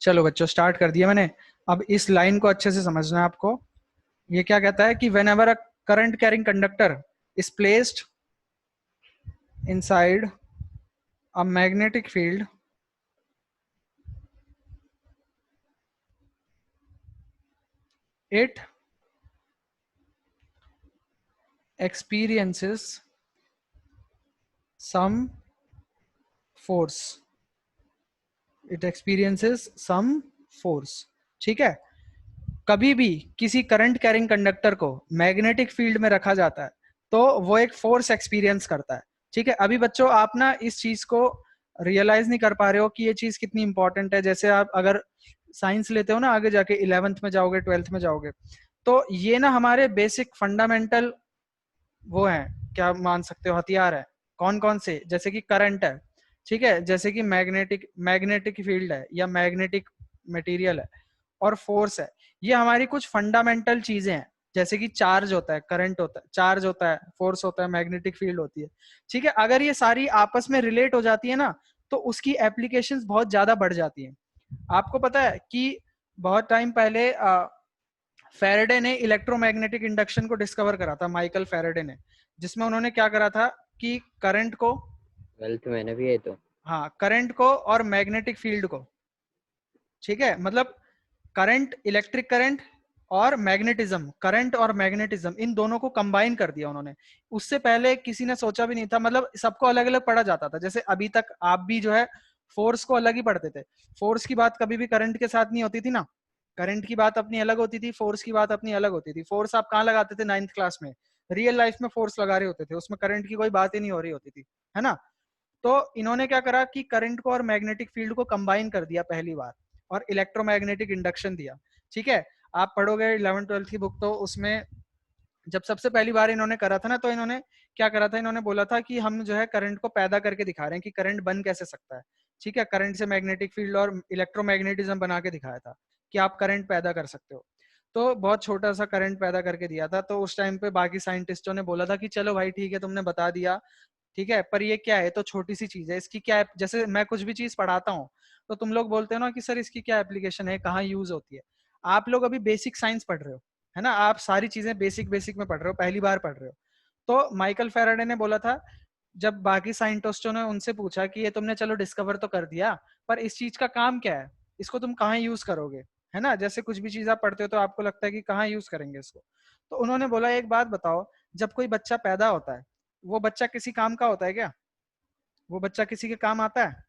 चलो बच्चों स्टार्ट कर दिया मैंने। अब इस लाइन को अच्छे से समझना है आपको। ये क्या कहता है कि when ever a current carrying conductor is placed inside a magnetic field, it experiences some force, it experiences some force। ठीक है, कभी भी किसी करंट कैरिंग कंडक्टर को मैग्नेटिक फील्ड में रखा जाता है तो वो एक फोर्स एक्सपीरियंस करता है। ठीक है, अभी बच्चों आप ना इस चीज को रियलाइज नहीं कर पा रहे हो कि ये चीज कितनी इंपॉर्टेंट है। जैसे आप अगर साइंस लेते हो ना, आगे जाके 11th में जाओगे, 12th में जाओगे, तो ये ना हमारे बेसिक फंडामेंटल वो है, क्या मान सकते हो, हथियार है। कौन कौन से? जैसे कि करंट है, ठीक है, जैसे कि मैग्नेटिक मैग्नेटिक फील्ड है या मैग्नेटिक मटेरियल है, और फोर्स है। ये हमारी कुछ फंडामेंटल चीजें हैं। जैसे कि चार्ज होता है, करंट होता है, चार्ज होता है, फोर्स होता है, मैग्नेटिक फील्ड होती है। ठीक है, अगर ये सारी आपस में रिलेट हो जाती है ना, तो उसकी एप्लीकेशंस बहुत ज्यादा बढ़ जाती हैं। आपको पता है कि बहुत टाइम पहले फेरेडे ने इलेक्ट्रोमैग्नेटिक इंडक्शन को डिस्कवर करा था, माइकल फेरेडे ने, जिसमें उन्होंने क्या करा था कि करंट को, ट्वेल्थ मैंने भी है तो। हाँ, करंट को और मैग्नेटिक फील्ड को, ठीक है, मतलब करंट, इलेक्ट्रिक करंट और मैग्नेटिज्म, करंट और मैग्नेटिज्म, इन दोनों को कंबाइन कर दिया उन्होंने। उससे पहले किसी ने सोचा भी नहीं था, मतलब सबको अलग अलग पढ़ा जाता था। जैसे अभी तक आप भी जो है फोर्स को अलग ही पढ़ते थे। फोर्स की बात कभी भी करंट के साथ नहीं होती थी ना, करंट की बात अपनी अलग होती थी, फोर्स की बात अपनी अलग होती थी। फोर्स आप कहाँ लगाते थे? 9th क्लास में रियल लाइफ में फोर्स लगा रहे होते थे, उसमें करंट की कोई बात ही नहीं हो रही होती थी, है ना। तो इन्होंने क्या करा कि करंट को और मैग्नेटिक फील्ड को कंबाइन कर दिया पहली बार, और इलेक्ट्रोमैग्नेटिक इंडक्शन दिया। ठीक है, आप पढ़ोगे 11th-12th की बुक, तो उसमें जब सबसे पहली बार इन्होंने करा था ना, तो इन्होंने क्या करा था, इन्होंने बोला था कि हम जो है करंट को पैदा करके दिखा रहे हैं कि करंट बन कैसे सकता है। ठीक है, करंट से मैग्नेटिक फील्ड और इलेक्ट्रोमैग्नेटिज्म बना के दिखाया था कि आप करंट पैदा कर सकते हो। तो बहुत छोटा सा करंट पैदा करके दिया था। तो उस टाइम पे बाकी साइंटिस्टों ने बोला था कि चलो भाई ठीक है, तुमने बता दिया, ठीक है, पर ये क्या है, तो छोटी सी चीज है, इसकी क्या है? जैसे मैं कुछ भी चीज पढ़ाता हूँ तो तुम लोग बोलते हो ना कि सर इसकी क्या एप्लीकेशन है, कहाँ यूज होती है। आप लोग अभी बेसिक साइंस पढ़ रहे हो, है ना, आप सारी चीजें बेसिक बेसिक में पढ़ रहे हो, पहली बार पढ़ रहे हो। तो माइकल फेराडे ने बोला था, जब बाकी साइंटिस्टों ने उनसे पूछा कि ये तुमने चलो डिस्कवर तो कर दिया, पर इस चीज का काम क्या है, इसको तुम कहाँ यूज करोगे, है ना। जैसे कुछ भी चीज आप पढ़ते हो तो आपको लगता है कि कहाँ यूज करेंगे इसको। तो उन्होंने बोला एक बात बताओ, जब कोई बच्चा पैदा होता है, वो बच्चा किसी काम का होता है क्या? वो बच्चा किसी के काम आता है?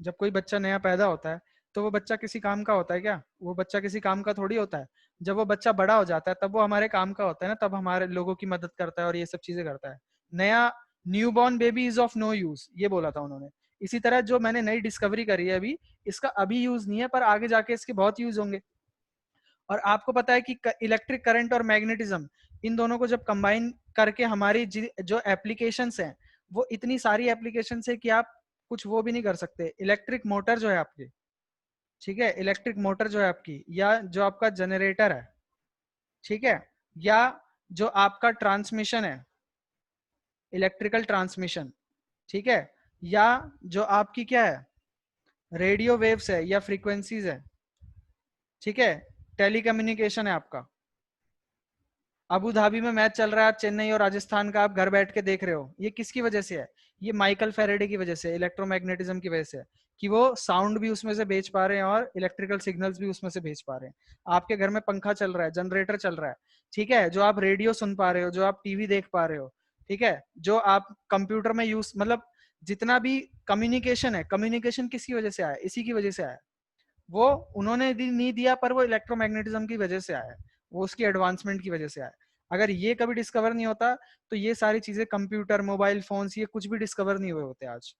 जब कोई बच्चा नया पैदा होता है तो वो बच्चा किसी काम का होता है क्या? वो बच्चा किसी काम का थोड़ी होता है। जब वो बच्चा बड़ा हो जाता है तब वो हमारे काम का होता है ना, तब हमारे लोगों की मदद करता है और ये सब चीजें करता है। नया newborn baby is of no use, ये बोला था उन्होंने। इसी तरह जो मैंने नई डिस्कवरी करी है अभी, इसका अभी यूज नहीं है, पर आगे जाके इसके बहुत यूज होंगे। और आपको पता है कि इलेक्ट्रिक करंट और मैग्नेटिज्म, इन दोनों को जब कंबाइन करके हमारी जो एप्लीकेशंस हैं, वो इतनी सारी एप्लीकेशंस है कि आप कुछ वो भी नहीं कर सकते। इलेक्ट्रिक मोटर जो है आपकी, ठीक है, इलेक्ट्रिक मोटर जो है आपकी, या जो आपका जनरेटर है, ठीक है, या जो आपका ट्रांसमिशन है, इलेक्ट्रिकल ट्रांसमिशन, ठीक है, या जो आपकी क्या है, रेडियो वेव्स है या फ्रीक्वेंसीज है, ठीक है, टेलीकम्युनिकेशन है आपका। अबू धाबी में मैच चल रहा है, चेन्नई और राजस्थान का, आप घर बैठ के देख रहे हो, ये किसकी वजह से है? ये माइकल फेरेडे की वजह से, इलेक्ट्रोमैग्नेटिज्म की वजह से है, कि वो साउंड भी उसमें से भेज पा रहे हैं और इलेक्ट्रिकल सिग्नल्स भी उसमें से भेज पा रहे हैं। आपके घर में पंखा चल रहा है, जनरेटर चल रहा है, ठीक है, जो आप रेडियो सुन पा रहे हो, जो आप टीवी देख पा रहे हो, ठीक है, जो आप कंप्यूटर में यूज, मतलब जितना भी कम्युनिकेशन है, कम्युनिकेशन किसकी वजह से आया? इसी की वजह से आया। वो उन्होंने नहीं दिया, पर वो इलेक्ट्रोमैग्नेटिज्म की वजह से आया है, वो उसकी एडवांसमेंट की वजह से आया है। अगर ये कभी डिस्कवर नहीं होता तो ये सारी चीजें, कंप्यूटर, मोबाइल फोन्स, ये कुछ भी डिस्कवर नहीं हुए होते आज।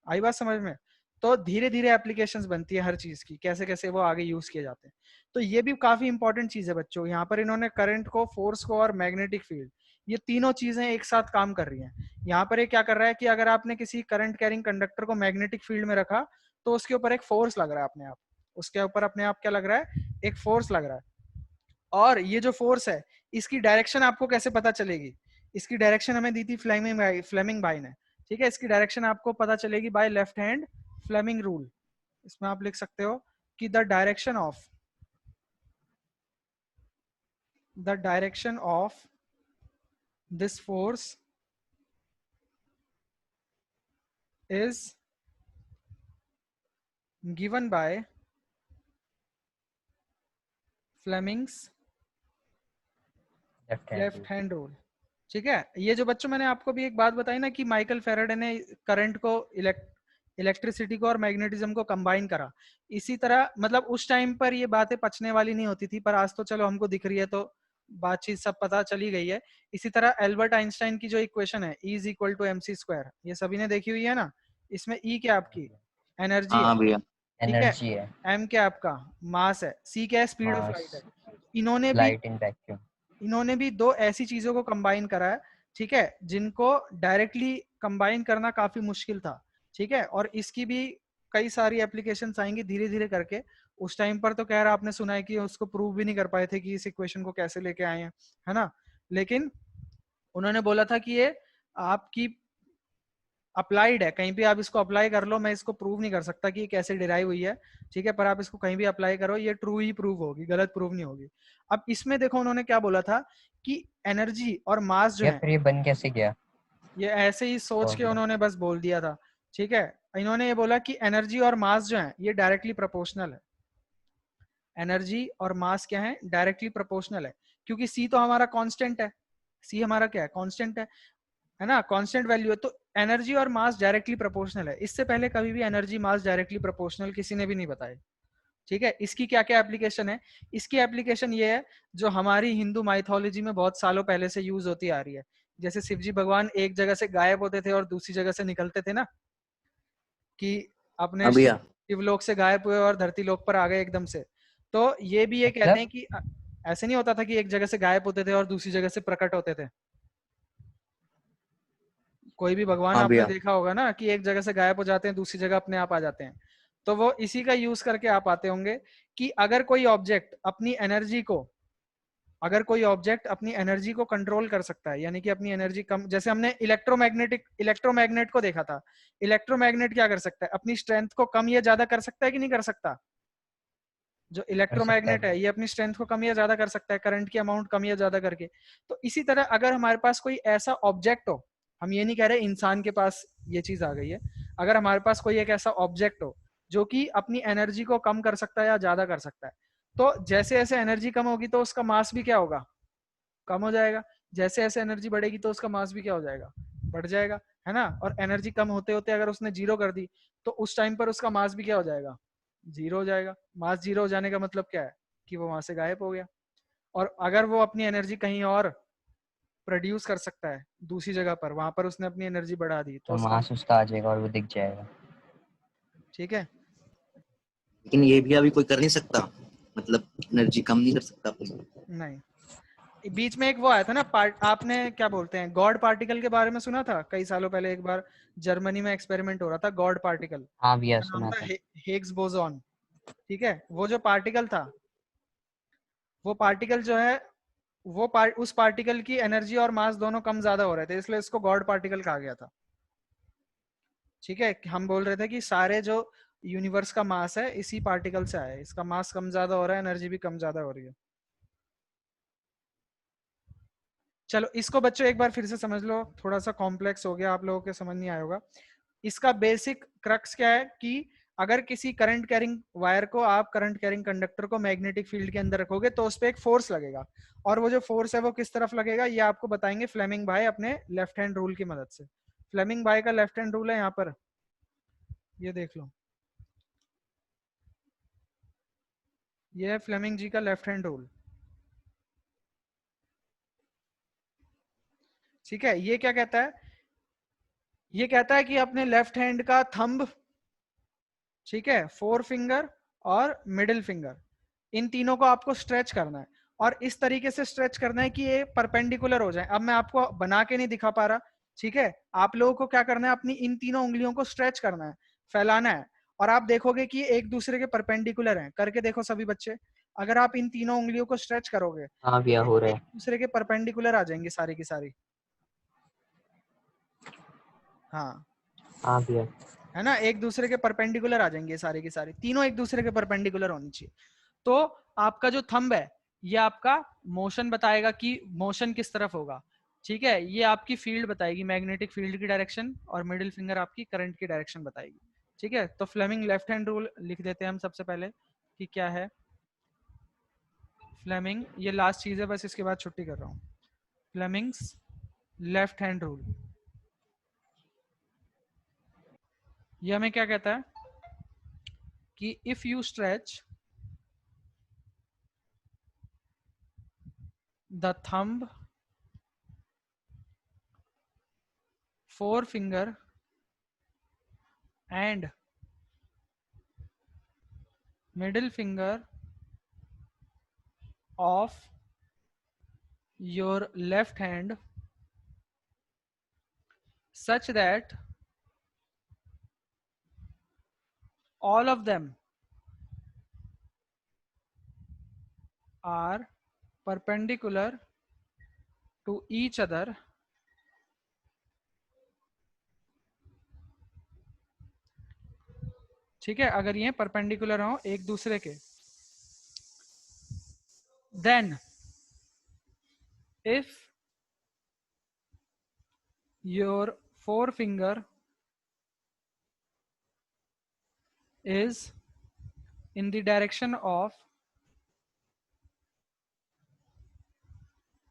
आई बात समझ में? तो धीरे धीरे एप्लीकेशंस बनती है हर चीज की, कैसे कैसे वो आगे यूज किए जाते हैं। तो ये भी काफी इंपॉर्टेंट चीज है बच्चों। यहाँ पर इन्होंने करंट को, फोर्स को और मैग्नेटिक फील्ड, ये तीनों चीजें एक साथ काम कर रही हैं। यहाँ पर ये क्या कर रहा है कि अगर आपने किसी करंट कैरिंग कंडक्टर को मैग्नेटिक फील्ड में रखा, तो उसके ऊपर एक फोर्स लग रहा है अपने आप, उसके ऊपर अपने आप क्या लग रहा है? एक फोर्स लग रहा है। और ये जो फोर्स है, इसकी डायरेक्शन आपको कैसे पता चलेगी? इसकी डायरेक्शन हमें दी थी फ्लेमिंग भाई ने। ठीक है, इसकी डायरेक्शन आपको पता चलेगी by left hand Fleming rule. इसमें आप लिख सकते हो कि the direction of this force is given by Fleming's left hand rule. ठीक है, ये जो बच्चों मैंने आपको भी एक बात बताई ना कि माइकल फेराडे ने करंट को इलेक्ट्रिसिटी को और मैग्नेटिज्म को कंबाइन करा, इसी तरह मतलब उस टाइम पर ये बातें पचने वाली नहीं होती थी, पर आज तो चलो हमको दिख रही है तो बातचीत सब पता चली गई है। इसी तरह एल्बर्ट आइंस्टाइन की जो इक्वेशन है E is equal to mc², ये सभी ने देखी हुई है ना। इसमें E क्या आपकी एनर्जी है, हाँ भैया, ठीक है, एनर्जी है, M क्या आपका मास है, C क्या है स्पीड ऑफ लाइट है। इन्होंने भी लाइट इन वैक्यूम। इन्होंने भी दो ऐसी चीजों को कंबाइन करा है, ठीक है, जिनको डायरेक्टली कंबाइन करना काफी मुश्किल था, ठीक है, और इसकी भी कई सारी एप्लीकेशंस आएंगी धीरे धीरे करके। उस टाइम पर तो खैर आपने सुना है कि उसको प्रूव भी नहीं कर पाए थे कि इस इक्वेशन को कैसे लेके आए हैं, है ना, लेकिन उन्होंने बोला था कि ये आपकी अप्लाइड है, कहीं भी आप इसको अप्लाई कर लो, मैं इसको प्रूव नहीं कर सकता कि ये कैसे डिराइव हुई है, ठीक है, पर आप इसको कहीं भी अप्लाई करो ये ट्रू ही प्रूव होगी, गलत प्रूव नहीं होगी। अब इसमें देखो उन्होंने क्या बोला था कि एनर्जी और मास जो है, फिर ये बन कैसे गया? ये ऐसे ही सोच के उन्होंने बस बोल दिया था, ठीक है। इन्होंने ये बोला कि एनर्जी और मास जो है ये डायरेक्टली प्रोपोर्शनल है, एनर्जी और मास क्या है डायरेक्टली प्रोपोर्शनल है, क्योंकि सी तो हमारा कांस्टेंट है, सी हमारा क्या है कांस्टेंट है ना, कांस्टेंट वैल्यू है, तो एनर्जी और मास डायरेक्टली प्रोपोर्शनल है। इससे पहले कभी भी एनर्जी मास डायरेक्टली प्रोपोर्शनल किसी ने भी नहीं बताया, ठीक है। इसकी क्या क्या एप्लीकेशन है, इसकी एप्लीकेशन ये है जो हमारी हिंदू माइथोलॉजी में बहुत सालों पहले से यूज होती आ रही है। जैसे शिवजी भगवान एक जगह से गायब होते थे और दूसरी जगह से निकलते थे ना, कि अपने हाँ भैया, शिवलोक से गायब हुए और धरती लोक पर आ गए एकदम से, तो ये भी ये कहते हैं कि ऐसे नहीं होता था कि एक जगह से गायब होते थे और दूसरी जगह से प्रकट होते थे। कोई भी भगवान हाँ आपने भैया, देखा होगा ना कि एक जगह से गायब हो जाते हैं दूसरी जगह अपने आप आ जाते हैं, तो वो इसी का यूज करके आप आते होंगे कि अगर कोई ऑब्जेक्ट अपनी एनर्जी को कंट्रोल कर सकता है, यानी कि अपनी एनर्जी कम, जैसे हमने इलेक्ट्रोमैग्नेट को देखा था, इलेक्ट्रोमैग्नेट क्या कर सकता है, अपनी स्ट्रेंथ को कम या ज्यादा कर सकता है कि नहीं कर सकता। जो इलेक्ट्रोमैग्नेट है ये अपनी स्ट्रेंथ को कम या ज्यादा कर सकता है, करंट की अमाउंट कम या ज्यादा करके। तो इसी तरह अगर हमारे पास कोई ऐसा ऑब्जेक्ट हो, हम ये नहीं कह रहे इंसान के पास ये चीज आ गई है, अगर हमारे पास कोई एक ऐसा ऑब्जेक्ट हो जो कि अपनी एनर्जी को कम कर सकता है या ज्यादा कर सकता है, तो जैसे जैसे एनर्जी कम होगी तो उसका मास भी क्या होगा, कम हो जाएगा। जैसे जैसे एनर्जी बढ़ेगी तो उसका मास भी क्या हो जाएगा, बढ़ जाएगा, है ना। और एनर्जी कम होते होते अगर उसने जीरो कर दी तो उस टाइम पर उसका मास भी क्या हो जाएगा, जीरो हो जाएगा। मास जीरो हो जाने का मतलब क्या है कि वो वहां से गायब हो गया। और अगर वो अपनी एनर्जी कहीं और प्रोड्यूस कर सकता है दूसरी जगह पर, वहां पर उसने अपनी एनर्जी बढ़ा दी तो तो उसका, मास उसका आ जाएगा और वो दिख जाएगा। ठीक है। लेकिन ये भी अभी कोई कर नहीं सकता, मतलब एनर्जी कम नहीं कर सकता कोई। नहीं, बीच में एक वो आया था ना आपने क्या बोलते हैं गॉड पार्टिकल के बारे में सुना था कई सालों पहले, एक बार जर्मनी में एक्सपेरिमेंट हो रहा था गॉड पार्टिकल, हाँ भैया उसका नाम सुना था था। हिग्स बोसॉन, ठीक है। वो जो पार्टिकल था, वो पार्टिकल जो है उस पार्टिकल की एनर्जी और मास दोनों कम ज्यादा हो रहे थे, इसलिए इसको गॉड पार्टिकल कहा गया था, ठीक है। हम बोल रहे थे कि सारे जो यूनिवर्स का मास है इसी पार्टिकल से आया है, इसका मास कम ज्यादा हो रहा है, एनर्जी भी कम ज्यादा हो रही है। चलो इसको बच्चों एक बार फिर से समझ लो, थोड़ा सा कॉम्प्लेक्स हो गया, आप लोगों के समझ नहीं आया होगा। इसका बेसिक क्रक्स क्या है कि अगर किसी करंट कैरिंग वायर को, आप करंट कैरिंग कंडक्टर को मैग्नेटिक फील्ड के अंदर रखोगे तो उस पर एक फोर्स लगेगा, और वो जो फोर्स है वो किस तरफ लगेगा ये आपको बताएंगे फ्लेमिंग भाई अपने लेफ्ट हैंड रूल की मदद से। फ्लेमिंग भाई का लेफ्ट हैंड रूल है यहाँ पर, ये देख लो, ये है फ्लेमिंग जी का लेफ्ट हैंड रूल, ठीक है। ये क्या कहता है, ये कहता है कि अपने लेफ्ट हैंड का थंब, ठीक है, फोर फिंगर और मिडिल फिंगर, इन तीनों को आपको स्ट्रेच करना है, और इस तरीके से स्ट्रेच करना है कि ये परपेंडिकुलर हो जाए। अब मैं आपको बना के नहीं दिखा पा रहा, ठीक है, आप लोगों को क्या करना है, अपनी इन तीनों उंगलियों को स्ट्रेच करना है, फैलाना है, और आप देखोगे कि एक दूसरे के परपेंडिकुलर हैं। करके देखो सभी बच्चे, अगर आप इन तीनों उंगलियों को स्ट्रेच करोगे हाँ तो भैया ये हो रहा एक है। दूसरे के परपेंडिकुलर आ जाएंगे सारी की सारी, हाँ, हाँ भैया। है ना, एक दूसरे के परपेंडिकुलर आ जाएंगे सारे के सारे, तीनों एक दूसरे के परपेंडिकुलर होनी चाहिए। तो आपका जो थंब है ये आपका मोशन बताएगा कि मोशन किस तरफ होगा, ठीक है। ये आपकी फील्ड बताएगी, मैग्नेटिक फील्ड की डायरेक्शन, और मिडिल फिंगर आपकी करंट की डायरेक्शन बताएगी, ठीक है। तो फ्लेमिंग लेफ्ट हैंड रूल लिख देते हैं हम सबसे पहले कि क्या है फ्लेमिंग, ये लास्ट चीज है बस, इसके बाद छुट्टी कर रहा हूँ। फ्लेमिंग्स लेफ्ट हैंड रूल, ये हमें क्या कहता है कि if you stretch the thumb, forefinger and middle finger of your left hand such that all of them are perpendicular to each other ठीक है, अगर ये परपेंडिकुलर हो एक दूसरे के, then if your forefinger is in the direction of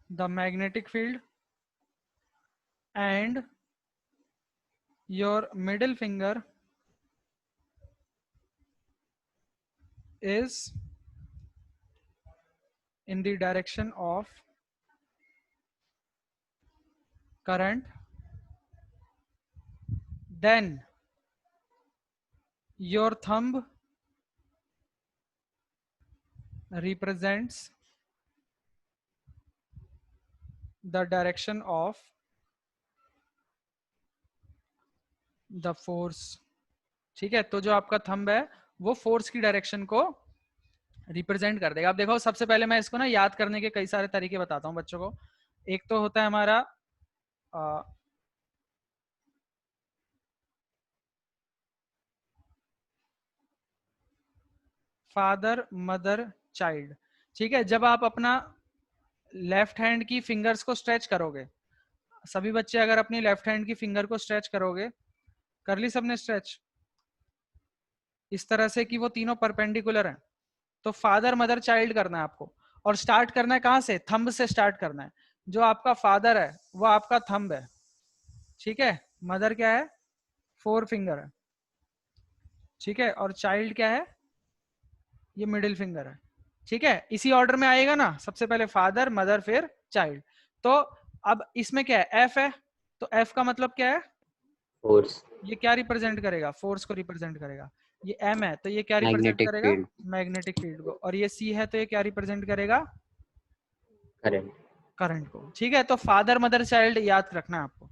the magnetic field and your middle finger is in the direction of current, then your thumb represents the direction of the force, ठीक है। तो जो आपका thumb है वो force की direction को represent कर देगा। अब देखो सबसे पहले मैं इसको ना याद करने के कई सारे तरीके बताता हूँ बच्चों को। एक तो होता है हमारा फादर मदर चाइल्ड, ठीक है। जब आप अपना लेफ्ट हैंड की फिंगर्स को स्ट्रेच करोगे, सभी बच्चे अगर अपनी लेफ्ट हैंड की फिंगर को स्ट्रेच करोगे, कर ली सबने स्ट्रेच इस तरह से कि वो तीनों परपेंडिकुलर हैं, तो फादर मदर चाइल्ड करना है आपको। और स्टार्ट करना है कहां से, थंब से स्टार्ट करना है। जो आपका फादर है वो आपका थंब है, ठीक है। मदर क्या है, फोर फिंगर है, ठीक है। और चाइल्ड क्या है, ये मिडिल फिंगर है, ठीक है। इसी ऑर्डर में आएगा ना, सबसे पहले फादर मदर फिर चाइल्ड। तो अब इसमें क्या है, एफ है, तो एफ का मतलब क्या है, फोर्स। ये क्या रिप्रेजेंट करेगा, फोर्स को रिप्रेजेंट करेगा। ये एम है तो ये क्या रिप्रेजेंट मैग्नेटिक करेगा, फील्ड। मैग्नेटिक फील्ड को। और ये सी है तो ये क्या रिप्रेजेंट करेगा, करंट। करंट को, ठीक है। तो फादर मदर चाइल्ड याद रखना है आपको।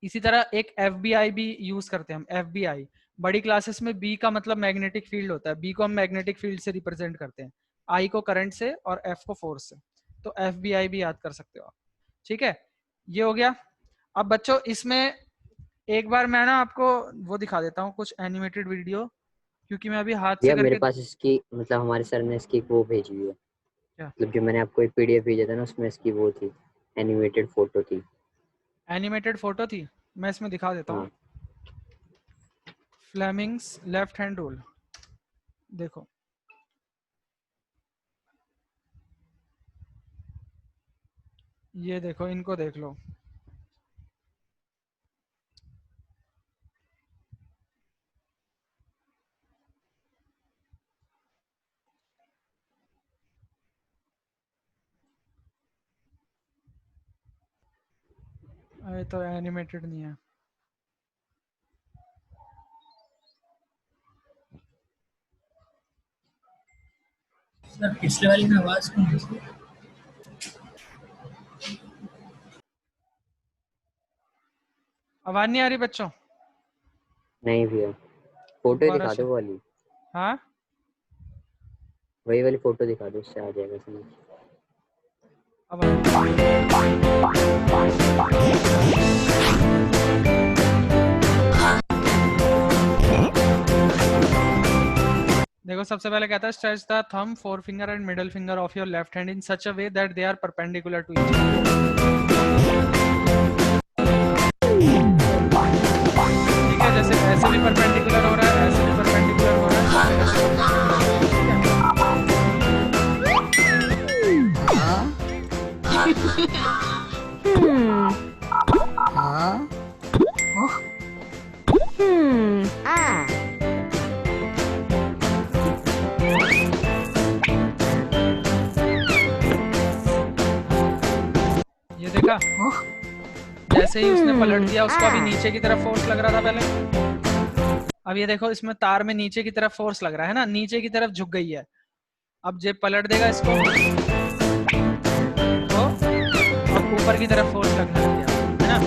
इसी तरह एक FBI भी यूज करते हैं हम, FBI बड़ी क्लासेस में। बी का मतलब मैग्नेटिक फील्ड होता है, बी को हम मैग्नेटिक फील्ड से रिप्रेजेंट करते हैं, आई को करंट से और एफ को फोर्स से। तो FBI भी याद कर सकते हो आप, ठीक है। ये हो गया। अब बच्चों इसमें एक बार मैं ना आपको वो दिखा देता हूँ कुछ एनिमेटेड वीडियो, क्योंकि मैं अभी हाथ से भैया करके मेरे पास इसकी मतलब हमारे सर ने इसकी वो भेजी हुई है, क्या? मतलब जो मैंने आपको एक PDF भेजा था ना, उसमें इसकी वो थी, एनिमेटेड फोटो थी। एनिमेटेड फोटो थी, मैं इसमें दिखा देता हूँ। फ्लेमिंग्स लेफ्ट हैंड रूल, देखो ये देखो, इनको देख लो। ये तो एनिमेटेड नहीं है। सर पिछले वाली में आवाज कम है। आवाज नहीं आ रही बच्चों? नहीं भैया, फोटो दिखा दो वो वाली, हाँ वही वाली फोटो दिखा दो, उससे आ जाएगा समझ। देखो सबसे पहले कहता है stretch the thumb, four finger and middle finger of your left hand in such a way that they are perpendicular to each other. ठीक है, जैसे ऐसे भी परपेंडिकुलर हो रहा है, ऐसे भी परपेंडिकुलर हो रहा है। ये देखा, जैसे ही उसने पलट दिया उसको अभी नीचे की तरफ फोर्स लग रहा था पहले। अब ये देखो इसमें तार में नीचे की तरफ फोर्स लग रहा है ना, नीचे की तरफ झुक गई है। अब जब पलट देगा इसको तो अब ऊपर की तरफ फोर्स लगने लग गया, है ना।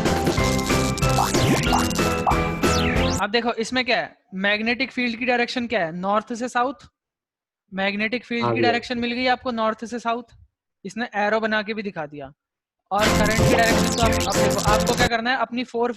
अब देखो इसमें क्या है, मैग्नेटिक फील्ड की डायरेक्शन क्या है, नॉर्थ से साउथ। मैग्नेटिक फील्ड की डायरेक्शन मिल गई आपको नॉर्थ से साउथ, इसने एरो बना के भी दिखा दिया। और करंट की डायरेक्शन तो अब देखो आपको क्या करना है, अपनी फोर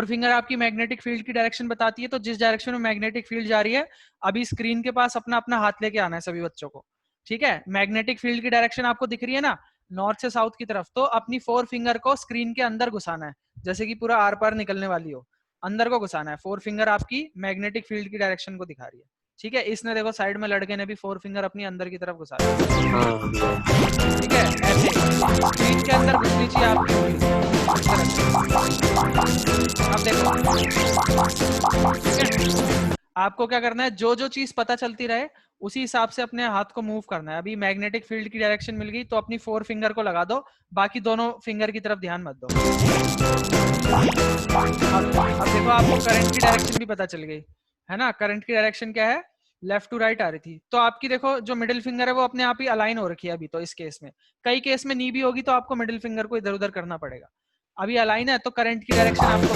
फिंगर आपकी मैग्नेटिक फील्ड की डायरेक्शन बताती है, तो जिस डायरेक्शन में मैग्नेटिक फील्ड जा रही है अभी स्क्रीन के पास अपना अपना हाथ लेके आना है सभी बच्चों को। ठीक है, मैग्नेटिक फील्ड की डायरेक्शन आपको दिख रही है ना, नॉर्थ से साउथ की तरफ, तो अपनी फोर फिंगर को स्क्रीन के अंदर घुसाना है, जैसे कि पूरा आर पार निकलने वाली हो, अंदर को घुसाना है। फोर फिंगर आपकी मैग्नेटिक फील्ड की डायरेक्शन को दिखा रही है। ठीक है, इसने देखो साइड में लड़के ने भी फोर फिंगर अपनी अंदर की तरफ घुसा दी। ठीक है, ऐसे स्क्रीन के अंदर घुसनी चाहिए आपकी उंगली। अब देखो, आपको क्या करना है, जो जो चीज पता चलती रहे उसी हिसाब से अपने हाथ को मूव करना है। अभी मैग्नेटिक फील्ड की डायरेक्शन मिल गई तो अपनी फोर फिंगर को लगा दो, बाकी दोनों फिंगर की तरफ ध्यान मत दो। अब देखो आपको करंट की डायरेक्शन भी पता चल गई है ना। करंट की डायरेक्शन क्या है, लेफ्ट टू राइट आ रही थी, तो आपकी देखो जो मिडिल फिंगर है वो अपने आप ही अलाइन हो रखी है अभी तो इस केस में। कई केस में नी भी होगी तो आपको मिडिल फिंगर को इधर उधर करना पड़ेगा। अभी अलाइन है तो करंट की डायरेक्शन आपको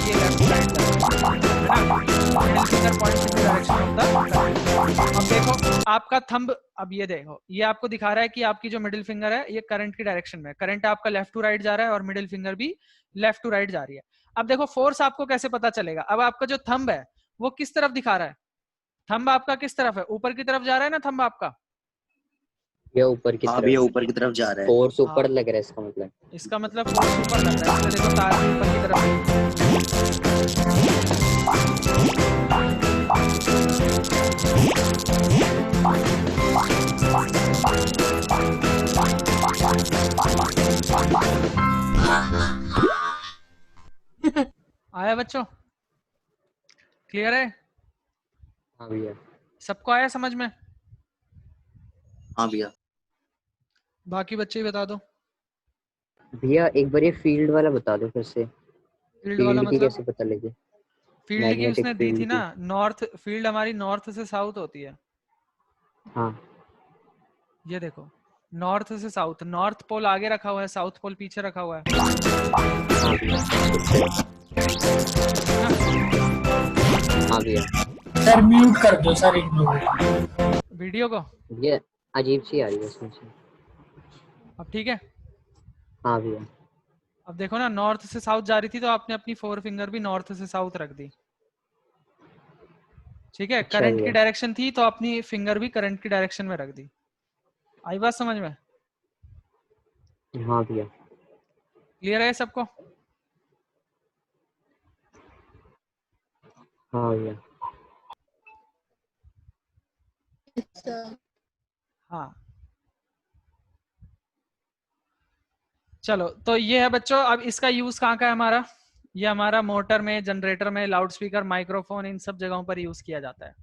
ये लेफ्ट टू राइट है ना, middle finger points in the direction of the current. अब देखो आपका थंब, अब ये देखो ये आपको दिखा रहा है कि आपकी जो मिडिल फिंगर है ये करंट की डायरेक्शन में, करंट आपका लेफ्ट टू राइट जा रहा है और मिडिल फिंगर भी लेफ्ट टू राइट जा रही है। अब देखो फोर्स आपको कैसे पता चलेगा, अब आपका जो थंब है वो किस तरफ दिखा रहा है, थंब आपका किस तरफ है, ऊपर की तरफ जा रहा है ना थंब आपका, ये ऊपर की हाँ भैया तरफ, ऊपर की तरफ जा रहा है। फोर्स हाँ। ऊपर लग रहा है इसका मतलब। इसका मतलब फोर्स ऊपर लग रहा है, इसलिए देखो तार भी ऊपर की तरफ। आया बच्चों, क्लियर है, हाँ भैया। सबको आया समझ में। हाँ भैया। बाकी बच्चे ही बता दो। भैया एक बार ये फील्ड वाला बता दो फिर से, फील्ड वाला फील्ड की मतलब, कैसे पता लगे। फील्ड की मैग्नेटिक उसने दी थी फील्ड ना, की। नॉर्थ फील्ड हमारी नॉर्थ से साउथ होती है। हाँ ये देखो नॉर्थ से साउथ, नॉर्थ पोल आगे रखा हुआ है, साउथ पोल पीछे रखा हुआ है। हाँ भैया। सर म्यूट कर दो सर इन लोगों को। वीडियो को भैया अजीब सी आ रही है उसमें से। अब ठीक है। हाँ भैया। अब देखो ना, नॉर्थ से साउथ जा रही थी तो आपने अपनी फोर फिंगर भी नॉर्थ से साउथ रख दी। ठीक है, अच्छा करंट की भैया। डायरेक्शन थी तो अपनी फिंगर भी करंट की डायरेक्शन में रख दी। आई बात समझ में, हाँ भैया। क्लियर है सबको। हाँ भैया। हाँ चलो, तो ये है बच्चों, अब इसका यूज कहाँ का है हमारा, ये हमारा मोटर में, जनरेटर में, लाउड स्पीकर, माइक्रोफोन, इन सब जगहों पर यूज किया जाता है।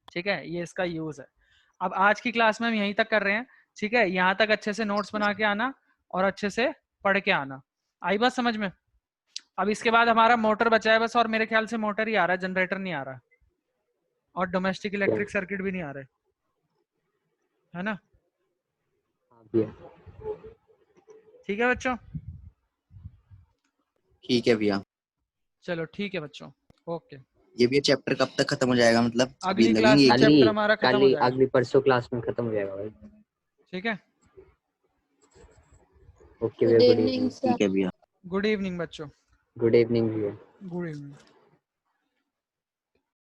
ठीक है, ये इसका यूज है। अब आज की क्लास में हम यहीं तक कर रहे हैं। ठीक है, यहाँ तक अच्छे से नोट्स बना के आना और अच्छे से पढ़ के आना। आई बात समझ में। अब इसके बाद हमारा मोटर बचा है बस, और मेरे ख्याल से मोटर ही आ रहा है, जनरेटर नहीं आ रहा, और डोमेस्टिक इलेक्ट्रिक सर्किट भी नहीं आ रहे, है ना। हाँ भैया। ठीक है बच्चों, ठीक है भैया। चलो ठीक है बच्चों, ओके। ये भी चैप्टर कब तक खत्म हो जाएगा, मतलब अभी अगली क्लास लगेंगे में एक- चैप्टर हमारा खत्म हो जाएगा। अगली परसों क्लास में खत्म हो जाएगा भाई। ठीक है, ओके भैया, गुड इवनिंग। ठीक है भैया। गुड इवनिंग बच्चों। गुड इवनिंग भैया। Good evening.